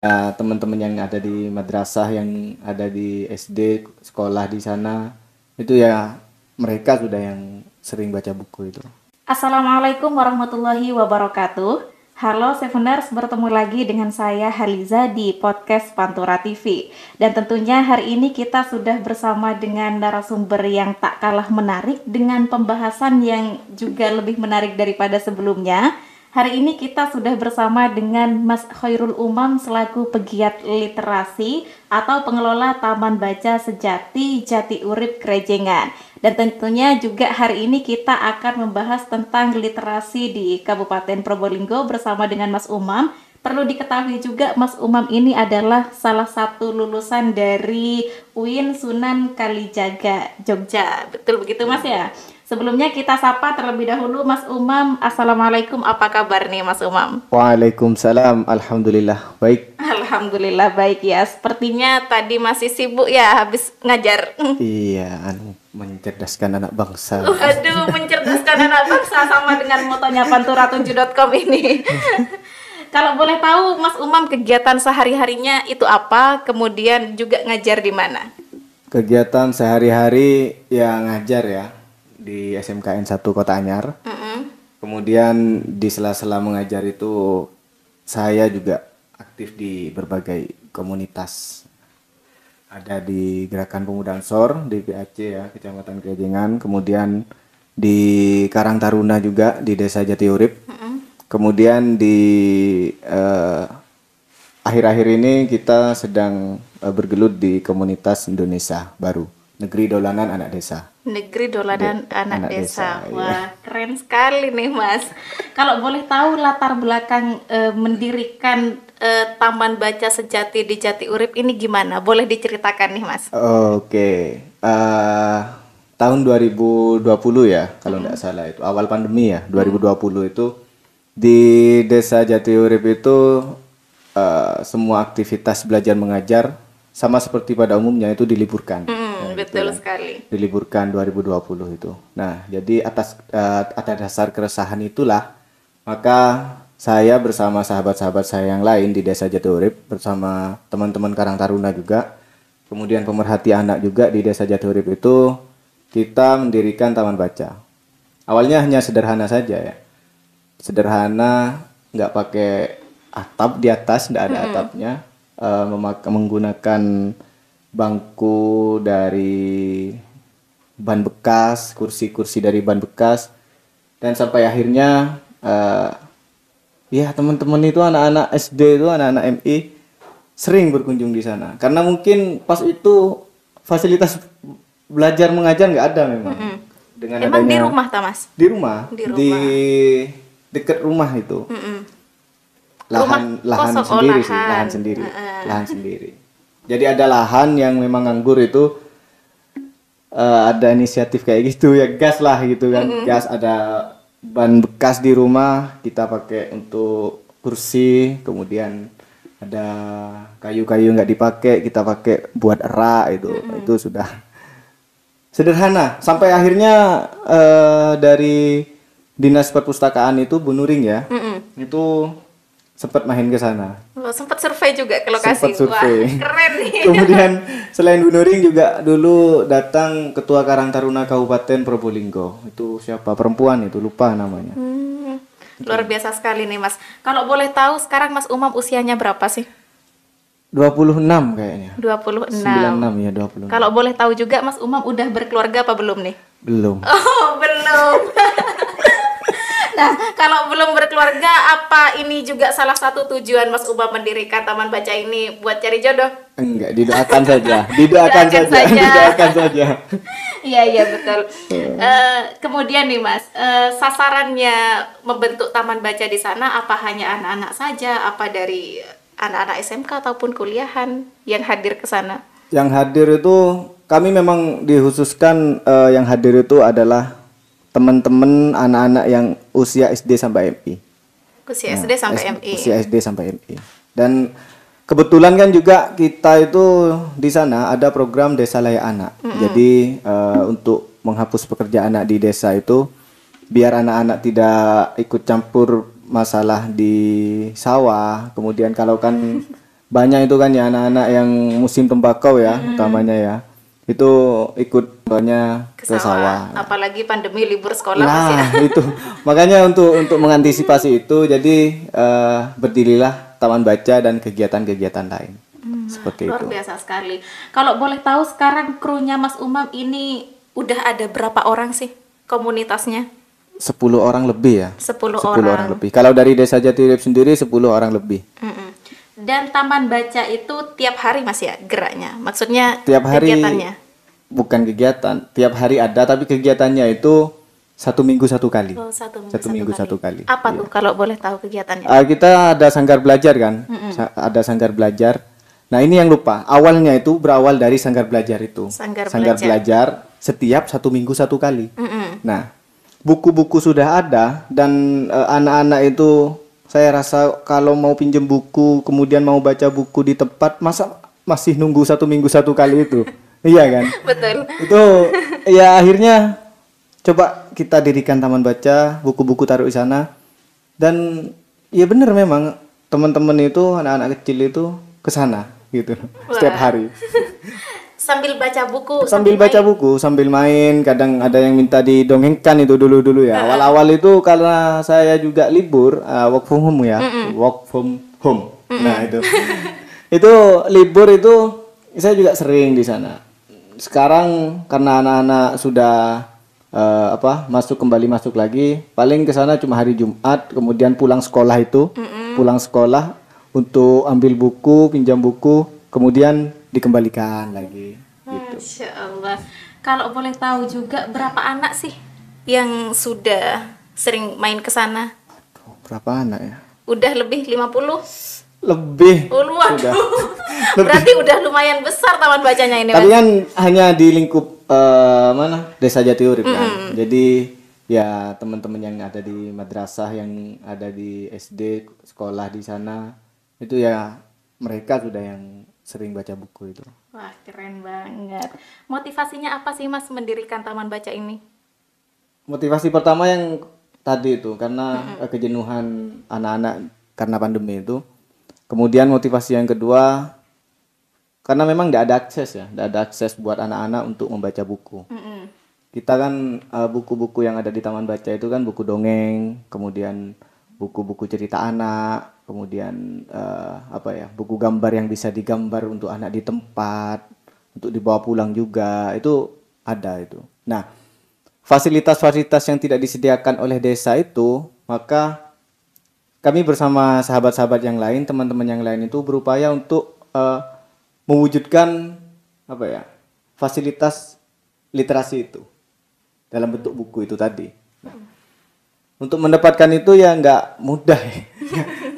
teman-teman yang ada di madrasah, yang ada di SD, sekolah di sana, itu ya mereka sudah yang sering baca buku itu. Assalamualaikum warahmatullahi wabarakatuh. Halo Seveners, bertemu lagi dengan saya Haliza di podcast Pantura TV. Dan tentunya hari ini kita sudah bersama dengan narasumber yang tak kalah menarik dengan pembahasan yang juga lebih menarik daripada sebelumnya. Hari ini kita sudah bersama dengan Mas Khairul Umam selaku pegiat literasi atau pengelola Taman Baca Sejati Jati Urip Krejengan. Dan tentunya juga hari ini kita akan membahas tentang literasi di Kabupaten Probolinggo bersama dengan Mas Umam. Perlu diketahui juga Mas Umam ini adalah salah satu lulusan dari UIN Sunan Kalijaga, Jogja. Betul begitu Mas ya? Sebelumnya kita sapa terlebih dahulu Mas Umam. Assalamualaikum, apa kabar nih Mas Umam? Waalaikumsalam, alhamdulillah baik. Alhamdulillah baik ya. Sepertinya tadi masih sibuk ya habis ngajar. Iya, mencerdaskan anak bangsa. Waduh, mencerdaskan anak bangsa sama dengan motonya pantura7.com ini. Kalau boleh tahu Mas Umam kegiatan sehari-harinya itu apa? Kemudian juga ngajar di mana? Kegiatan sehari-hari ya ngajar ya di SMKN 1 Kota Anyar. Kemudian di sela-sela mengajar itu saya juga aktif di berbagai komunitas. Ada di Gerakan Pemuda Ansor di PAC ya, Kecamatan Krejengan. Kemudian di Karang Taruna juga di Desa Jatiurip. Kemudian di akhir-akhir ini kita sedang bergelut di komunitas Indonesia Baru, Negeri Dolanan Anak Desa. Negeri Dolanan Anak Desa. Iya. Wah, keren sekali nih Mas. Kalau boleh tahu latar belakang mendirikan Taman Baca Sejati di Jati Urip ini gimana? Boleh diceritakan nih Mas? Oke. Tahun 2020 ya, kalau nggak salah itu awal pandemi ya, 2020 itu di Desa Jatiurip itu semua aktivitas belajar mengajar sama seperti pada umumnya itu diliburkan. Betul sekali. Diliburkan 2020 itu. Nah, jadi atas dasar keresahan itulah maka saya bersama sahabat-sahabat saya yang lain di Desa Jatiurip bersama teman-teman Karang Taruna juga, kemudian pemerhati anak juga di Desa Jatiurip itu kita mendirikan taman baca. Awalnya hanya sederhana saja ya. Sederhana, nggak pakai atap di atas, nggak ada atapnya, menggunakan bangku dari ban bekas, kursi-kursi dari ban bekas, dan sampai akhirnya ya teman-teman itu anak-anak SD itu anak-anak MI sering berkunjung di sana karena mungkin pas itu fasilitas belajar mengajar nggak ada memang. Dengan Emang adanya di rumah ta Mas? di rumah, Di rumah. di dekat rumah itu. Rumah Lahan kosong, sendiri lahan. sih, lahan sendiri. Jadi ada lahan yang memang nganggur itu, ada inisiatif kayak gitu ya, gas lah gitu kan. Gas, ada ban bekas di rumah kita pakai untuk kursi, kemudian ada kayu-kayu nggak dipakai kita pakai buat erak itu sudah sederhana. Sampai akhirnya dari Dinas Perpustakaan itu Bu Nuring ya, itu sempat main ke sana. Lo sempat survei juga ke lokasi. Sempat survei. Wah, keren nih. Kemudian selain Bu Nuring juga dulu datang Ketua Karang Taruna Kabupaten Probolinggo. Itu siapa? Perempuan itu, lupa namanya. Luar biasa sekali nih Mas. Kalau boleh tahu sekarang Mas Umam usianya berapa sih? 26 kayaknya. 26. 96 ya, 26. Kalau boleh tahu juga Mas Umam udah berkeluarga apa belum nih? Belum. Oh, belum. Nah, kalau belum berkeluarga, apa ini juga salah satu tujuan Mas Umam mendirikan Taman Baca ini buat cari jodoh? Enggak, didoakan saja. Didoakan Didoakan saja. saja. Didoakan saja. Iya betul. Kemudian nih Mas, sasarannya membentuk Taman Baca di sana apa hanya anak-anak saja? Apa dari anak-anak SMK ataupun kuliahan yang hadir ke sana? Yang hadir itu kami memang dikhususkan, yang hadir itu adalah teman-teman anak-anak yang usia SD sampai MI. Usia SD sampai MI. Usia SD sampai MI. Dan kebetulan kan juga kita itu di sana ada program Desa Layak Anak. Jadi untuk menghapus pekerjaan anak di desa itu biar anak-anak tidak ikut campur masalah di sawah. Kemudian kalau kan banyak itu kan ya anak-anak yang musim tembakau ya utamanya ya. Itu ikut banyak ke sawah. Apalagi pandemi libur sekolah Mas ya. Nah, itu. Makanya untuk mengantisipasi itu jadi berdirilah taman baca dan kegiatan-kegiatan lain. Seperti Luar itu. biasa sekali. Kalau boleh tahu sekarang krunya Mas Umam ini udah ada berapa orang sih komunitasnya? 10 orang lebih ya. 10 orang lebih. Kalau dari Desa Jatiurip sendiri 10 orang lebih. Mm-mm. Dan taman baca itu tiap hari Mas ya geraknya? Maksudnya Tiap hari kegiatannya? bukan kegiatan, tiap hari ada tapi kegiatannya itu 1 minggu 1 kali. Oh, satu minggu satu kali. Apa tuh kalau boleh tahu kegiatannya? Kita ada sanggar belajar kan, ada sanggar belajar. Nah ini yang lupa, awalnya itu berawal dari sanggar belajar itu. Sanggar belajar setiap 1 minggu 1 kali. Mm-mm. Nah buku-buku sudah ada dan anak-anak itu saya rasa kalau mau pinjem buku kemudian mau baca buku di tempat masa masih nunggu 1 minggu 1 kali itu. Iya kan? Betul. Itu ya akhirnya coba kita dirikan taman baca, buku-buku taruh di sana. Dan ya benar memang teman-teman itu anak-anak kecil itu ke sana gitu setiap hari. Sambil baca buku, Sambil baca buku, sambil main, kadang ada yang minta didongengkan itu dulu-dulu ya. Awal-awal itu karena saya juga libur, work from home ya. Work from home. Nah, itu. Itu libur itu saya juga sering di sana. Sekarang karena anak-anak sudah masuk lagi, paling ke sana cuma hari Jumat, kemudian pulang sekolah itu, pulang sekolah untuk ambil buku, pinjam buku, kemudian dikembalikan lagi. Gitu. Masya Allah. Kalau boleh tahu juga berapa anak sih yang sudah sering main ke sana? Berapa anak ya? Udah lebih 50? Lebih. Oh, waduh. Sudah. Berarti udah lumayan besar taman bacanya ini, Tapi Mas. kan hanya di lingkup Desa Jatiurip kan. Jadi ya teman-teman yang ada di madrasah, yang ada di SD, sekolah di sana, itu ya mereka sudah yang sering baca buku itu. Wah, keren banget. Motivasinya apa sih Mas mendirikan taman baca ini? Motivasi pertama yang tadi itu karena kejenuhan anak-anak karena pandemi itu. Kemudian motivasi yang kedua karena memang tidak ada akses ya, tidak ada akses buat anak-anak untuk membaca buku. Kita kan buku-buku yang ada di taman baca itu kan buku dongeng, kemudian buku-buku cerita anak, kemudian buku gambar yang bisa digambar untuk anak di tempat, untuk dibawa pulang juga, itu ada itu. Nah, fasilitas-fasilitas yang tidak disediakan oleh desa itu, maka kami bersama sahabat-sahabat yang lain, teman-teman yang lain itu berupaya untuk mewujudkan fasilitas literasi itu dalam bentuk buku itu tadi. Nah, untuk mendapatkan itu ya nggak mudah,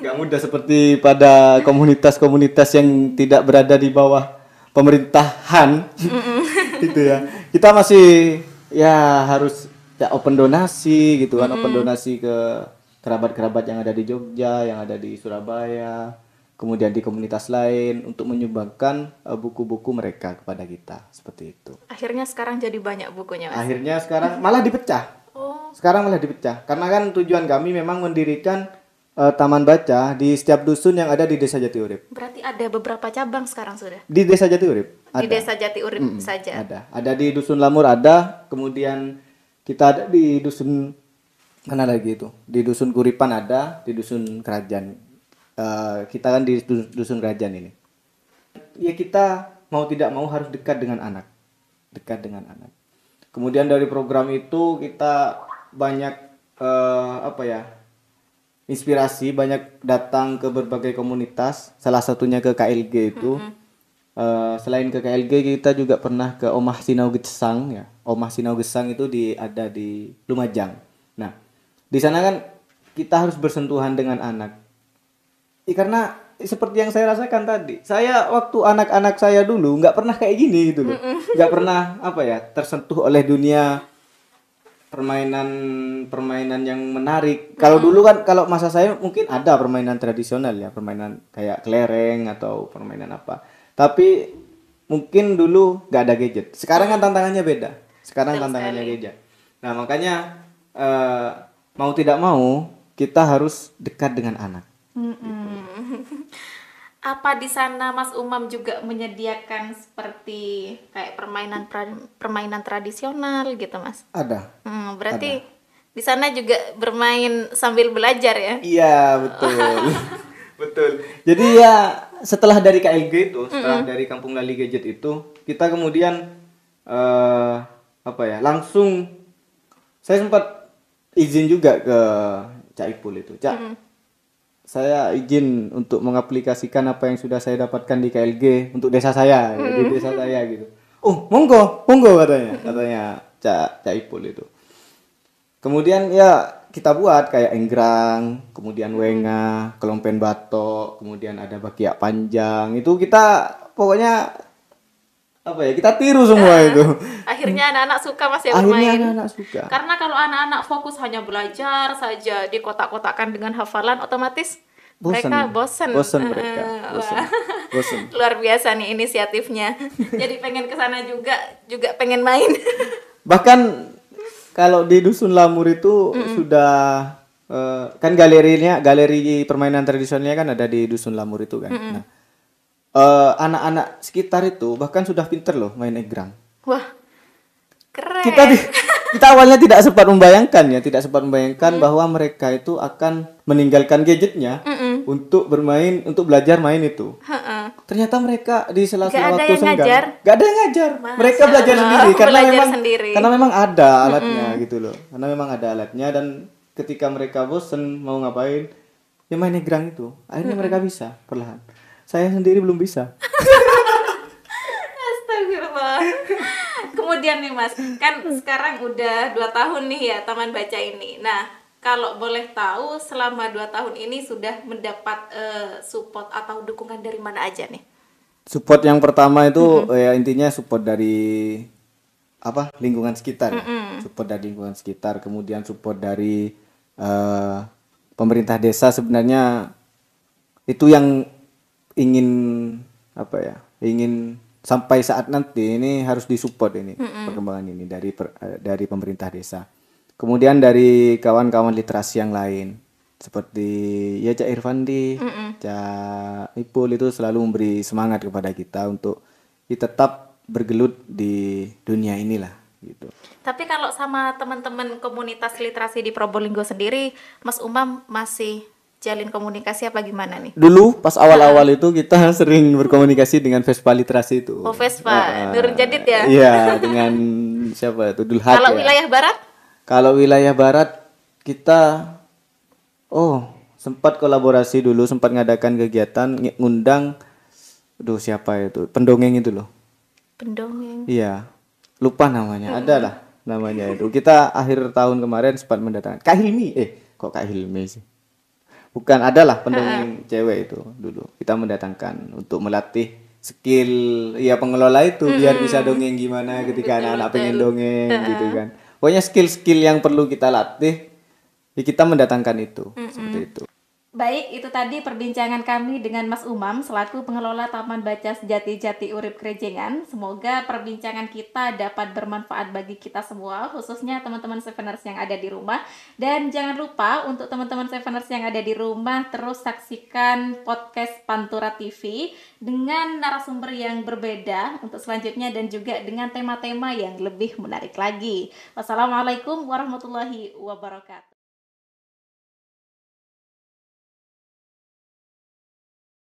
nggak mudah seperti pada komunitas-komunitas yang tidak berada di bawah pemerintahan, gitu ya. Kita masih ya harus ya open donasi gitu kan, open donasi ke kerabat-kerabat yang ada di Jogja, yang ada di Surabaya, kemudian di komunitas lain untuk menyumbangkan buku-buku mereka kepada kita, seperti itu. Akhirnya sekarang jadi banyak bukunya, Mas. Akhirnya sekarang malah dipecah. Sekarang malah dipecah. Karena kan tujuan kami memang mendirikan taman baca di setiap dusun yang ada di Desa Jatiurip. Berarti ada beberapa cabang sekarang sudah? Di Desa Jatiurip ada. Di Desa Jatiurip saja? Ada di Dusun Lamur ada, kemudian kita ada di dusun mana lagi itu? Di Dusun Kuripan ada, di Dusun Kerajaan. Kita kan di Dusun Kerajaan ini. Ya kita mau tidak mau harus dekat dengan anak. Dekat dengan anak. Kemudian dari program itu kita banyak inspirasi, banyak datang ke berbagai komunitas, salah satunya ke KLG itu. Selain ke KLG kita juga pernah ke Omah Sinau Gesang ya. Omah Sinau Gesang itu ada di Lumajang. Nah, di sana kan kita harus bersentuhan dengan anak. Karena seperti yang saya rasakan tadi, saya waktu anak-anak saya dulu nggak pernah kayak gini gitu loh, nggak pernah tersentuh oleh dunia permainan yang menarik. Kalau dulu kan, kalau masa saya mungkin ada permainan tradisional ya, permainan kayak kelereng atau permainan apa. Tapi mungkin dulu nggak ada gadget. Sekarang kan tantangannya beda. Sekarang tantangannya gadget. Nah makanya mau tidak mau kita harus dekat dengan anak. Apa di sana Mas Umam juga menyediakan seperti kayak permainan tradisional gitu, Mas? Ada. Berarti di sana juga bermain sambil belajar ya? Iya, betul. Betul. Jadi ya setelah dari KLG itu, setelah dari Kampung Lali Gadget itu, kita kemudian langsung saya sempat izin juga ke Cak Ipul itu. Cak, saya izin untuk mengaplikasikan apa yang sudah saya dapatkan di KLG untuk desa saya, di desa saya gitu. Oh, monggo, monggo katanya Cak Ipul itu. Kemudian ya kita buat kayak enggrang, kemudian wenga, kelompen batok, kemudian ada bakiak panjang. Itu kita pokoknya kita tiru semua itu. Akhirnya anak-anak suka Mas ya Akhirnya bermain. anak-anak suka. Karena kalau anak-anak fokus hanya belajar saja di kotak-kotakan dengan hafalan, otomatis mereka bosan. Bosan mereka. Bosan. Luar biasa nih inisiatifnya. Jadi pengen kesana juga pengen main. Bahkan kalau di Dusun Lamur itu sudah kan galeri permainan tradisionalnya kan ada di Dusun Lamur itu kan. Nah, anak-anak sekitar itu bahkan sudah pinter loh main egrang. Wah, keren. Kita awalnya tidak sempat membayangkan bahwa mereka itu akan meninggalkan gadgetnya untuk belajar main itu. Ternyata mereka di sela-sela waktu senggang gak ada yang ngajar. Mereka belajar sendiri karena memang ada alatnya gitu loh. Karena memang ada alatnya dan ketika mereka bosen mau ngapain ya main egrang itu. Akhirnya mereka bisa perlahan. Saya sendiri belum bisa. Astagfirullah. Kemudian nih Mas, kan sekarang udah 2 tahun nih ya Taman Baca ini. Nah, kalau boleh tahu selama 2 tahun ini sudah mendapat support atau dukungan dari mana aja nih? Support yang pertama itu ya intinya support dari lingkungan sekitar. Support dari lingkungan sekitar, kemudian support dari pemerintah desa. Sebenarnya itu yang ingin sampai saat nanti ini harus disupport ini perkembangan ini dari pemerintah desa. Kemudian dari kawan-kawan literasi yang lain seperti ya Cak Irfandi, Cak Ipul itu selalu memberi semangat kepada kita untuk tetap bergelut di dunia inilah gitu. Tapi kalau sama teman-teman komunitas literasi di Probolinggo sendiri, Mas Umam masih jalin komunikasi apa gimana nih? Dulu pas awal-awal itu kita sering berkomunikasi dengan Vespa literasi itu. Oh, Vespa, Nurul Jadid ya? Iya, dengan siapa itu? Dulhat. Kalau wilayah barat? Kalau wilayah barat kita sempat kolaborasi dulu, sempat ngadakan kegiatan ngundang siapa itu? Pendongeng itu loh. Pendongeng. Iya. Lupa namanya. Ada lah namanya itu. Kita akhir tahun kemarin sempat mendatangkan Kak Hilmi. Kok Kak Hilmi sih? Bukan, adalah pendongeng cewek itu dulu. Kita mendatangkan untuk melatih skill pengelola itu biar bisa dongeng gimana ketika anak-anak pengen dongeng gitu kan. Pokoknya skill-skill yang perlu kita latih kita mendatangkan itu seperti itu. Baik, itu tadi perbincangan kami dengan Mas Umam selaku pengelola Taman Baca Sejati Jati Urip Krejengan. Semoga perbincangan kita dapat bermanfaat bagi kita semua, khususnya teman-teman Seveners yang ada di rumah. Dan jangan lupa untuk teman-teman Seveners yang ada di rumah terus saksikan podcast Pantura TV dengan narasumber yang berbeda untuk selanjutnya dan juga dengan tema-tema yang lebih menarik lagi. Wassalamualaikum warahmatullahi wabarakatuh.